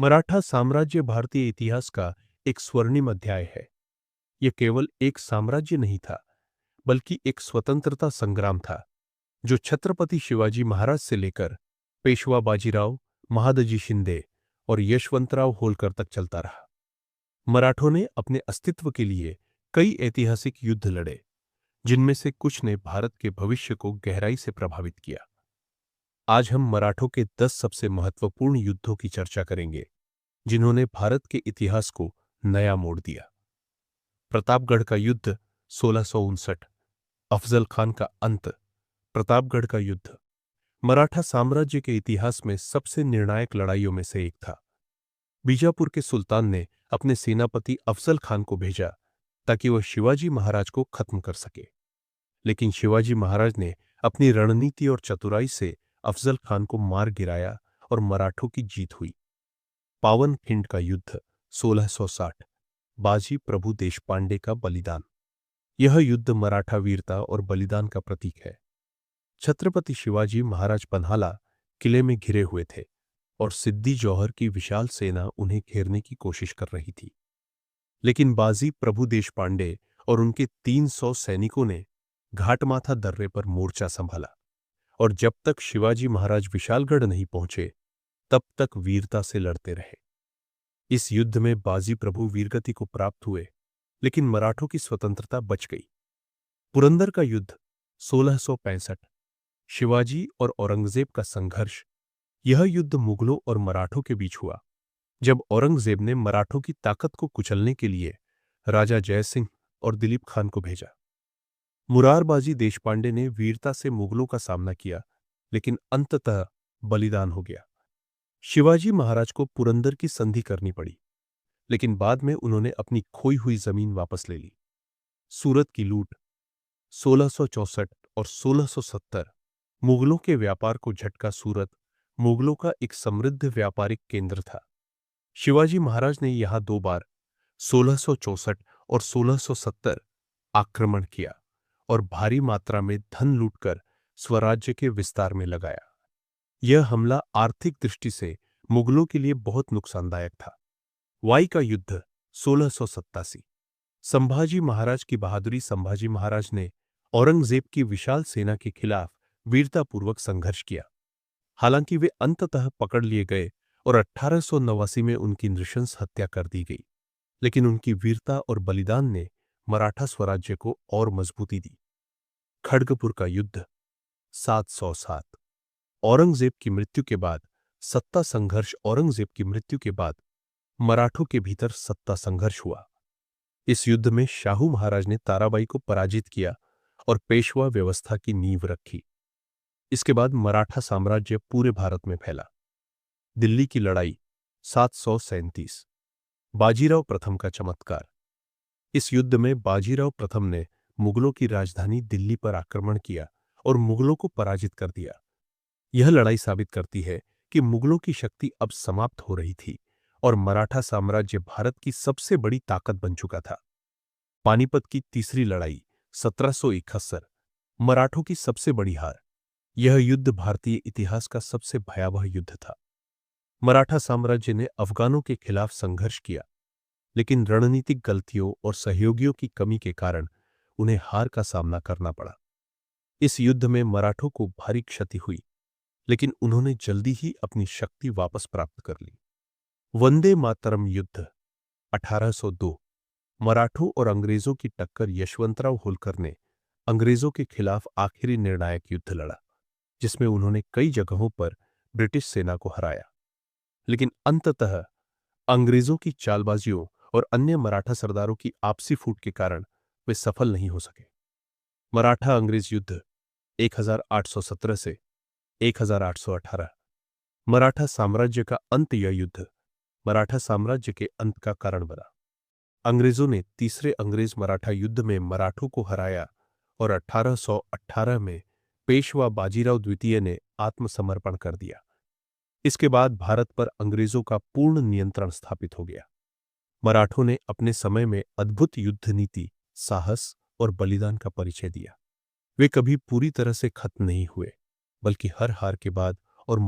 मराठा साम्राज्य भारतीय इतिहास का एक स्वर्णिम अध्याय है। यह केवल एक साम्राज्य नहीं था, बल्कि एक स्वतंत्रता संग्राम था, जो छत्रपति शिवाजी महाराज से लेकर पेशवा बाजीराव, महादजी शिंदे और यशवंतराव होलकर तक चलता रहा। मराठों ने अपने अस्तित्व के लिए कई ऐतिहासिक युद्ध लड़े, जिनमें से कुछ ने भारत के भविष्य को गहराई से प्रभावित किया। आज हम मराठों के 10 सबसे महत्वपूर्ण युद्धों की चर्चा करेंगे, जिन्होंने भारत के इतिहास को नया मोड़ दिया। प्रतापगढ़ का युद्ध 1659। अफजल खान का अंत। प्रतापगढ़ का युद्ध मराठा साम्राज्य के इतिहास में सबसे निर्णायक लड़ाइयों में से एक था। बीजापुर के सुल्तान ने अपने सेनापति अफजल खान को भेजा ताकि वह शिवाजी महाराज को खत्म कर सके, लेकिन शिवाजी महाराज ने अपनी रणनीति और चतुराई से अफजल खान को मार गिराया और मराठों की जीत हुई। पावनखिंड का युद्ध 1660। बाजी प्रभु देशपांडे का बलिदान। यह युद्ध मराठा वीरता और बलिदान का प्रतीक है। छत्रपति शिवाजी महाराज पन्हाला किले में घिरे हुए थे और सिद्दी जौहर की विशाल सेना उन्हें घेरने की कोशिश कर रही थी, लेकिन बाजी प्रभु देशपांडे और उनके 300 सैनिकों ने घाटमाथा दर्रे पर मोर्चा संभाला, और जब तक शिवाजी महाराज विशालगढ़ नहीं पहुंचे, तब तक वीरता से लड़ते रहे। इस युद्ध में बाजी प्रभु वीरगति को प्राप्त हुए, लेकिन मराठों की स्वतंत्रता बच गई। पुरंदर का युद्ध 1665। शिवाजी और औरंगजेब का संघर्ष। यह युद्ध मुगलों और मराठों के बीच हुआ, जब औरंगजेब ने मराठों की ताकत को कुचलने के लिए राजा जयसिंह और दिलीप खान को भेजा। मुरारबाजी देशपांडे ने वीरता से मुगलों का सामना किया, लेकिन अंततः बलिदान हो गया। शिवाजी महाराज को पुरंदर की संधि करनी पड़ी, लेकिन बाद में उन्होंने अपनी खोई हुई जमीन वापस ले ली। सूरत की लूट 1664 और 1670। मुगलों के व्यापार को झटका। सूरत मुगलों का एक समृद्ध व्यापारिक केंद्र था। शिवाजी महाराज ने यहां 2 बार 1664 और 1670 आक्रमण किया और भारी मात्रा में धन लूटकर स्वराज्य के विस्तार में लगाया। यह हमला आर्थिक दृष्टि से मुगलों के लिए बहुत नुकसानदायक था। वाई का युद्ध 1687। संभाजी महाराज की बहादुरी। संभाजी महाराज ने औरंगजेब की विशाल सेना के खिलाफ वीरतापूर्वक संघर्ष किया। हालांकि वे अंततः पकड़ लिए गए और 1889 में उनकी नृशंस हत्या कर दी गई, लेकिन उनकी वीरता और बलिदान ने मराठा स्वराज्य को और मजबूती दी। खड़गपुर का युद्ध 707। औरंगजेब की मृत्यु के बाद सत्ता संघर्ष। औरंगजेब की मृत्यु के बाद मराठों के भीतर सत्ता संघर्ष हुआ। इस युद्ध में शाहू महाराज ने ताराबाई को पराजित किया और पेशवा व्यवस्था की नींव रखी। इसके बाद मराठा साम्राज्य पूरे भारत में फैला। दिल्ली की लड़ाई 737। बाजीराव प्रथम का चमत्कार। इस युद्ध में बाजीराव प्रथम ने मुगलों की राजधानी दिल्ली पर आक्रमण किया और मुगलों को पराजित कर दिया। यह लड़ाई साबित करती है कि मुगलों की शक्ति अब समाप्त हो रही थी और मराठा साम्राज्य भारत की सबसे बड़ी ताकत बन चुका था। पानीपत की तीसरी लड़ाई 1771। मराठों की सबसे बड़ी हार। यह युद्ध भारतीय इतिहास का सबसे भयावह युद्ध था। मराठा साम्राज्य ने अफगानों के खिलाफ संघर्ष किया, लेकिन रणनीतिक गलतियों और सहयोगियों की कमी के कारण उन्हें हार का सामना करना पड़ा। इस युद्ध में मराठों को भारी क्षति हुई, लेकिन उन्होंने जल्दी ही अपनी शक्ति वापस प्राप्त कर ली। वंदे मातरम युद्ध 1802। मराठों और अंग्रेजों की टक्कर। यशवंतराव होलकर ने अंग्रेजों के खिलाफ आखिरी निर्णायक युद्ध लड़ा, जिसमें उन्होंने कई जगहों पर ब्रिटिश सेना को हराया, लेकिन अंततः अंग्रेजों की चालबाजियों और अन्य मराठा सरदारों की आपसी फूट के कारण वे सफल नहीं हो सके। मराठा अंग्रेज युद्ध 1817 से 1818। मराठा साम्राज्य का अंत। यह युद्ध मराठा साम्राज्य के अंत का कारण बना। अंग्रेजों ने तीसरे अंग्रेज मराठा युद्ध में मराठों को हराया और 1818 में पेशवा बाजीराव द्वितीय ने आत्मसमर्पण कर दिया। इसके बाद भारत पर अंग्रेजों का पूर्ण नियंत्रण स्थापित हो गया। मराठों ने अपने समय में अद्भुत युद्ध नीति, साहस और बलिदान का परिचय दिया। वे कभी पूरी तरह से खत्म नहीं हुए, बल्कि हर हार के बाद और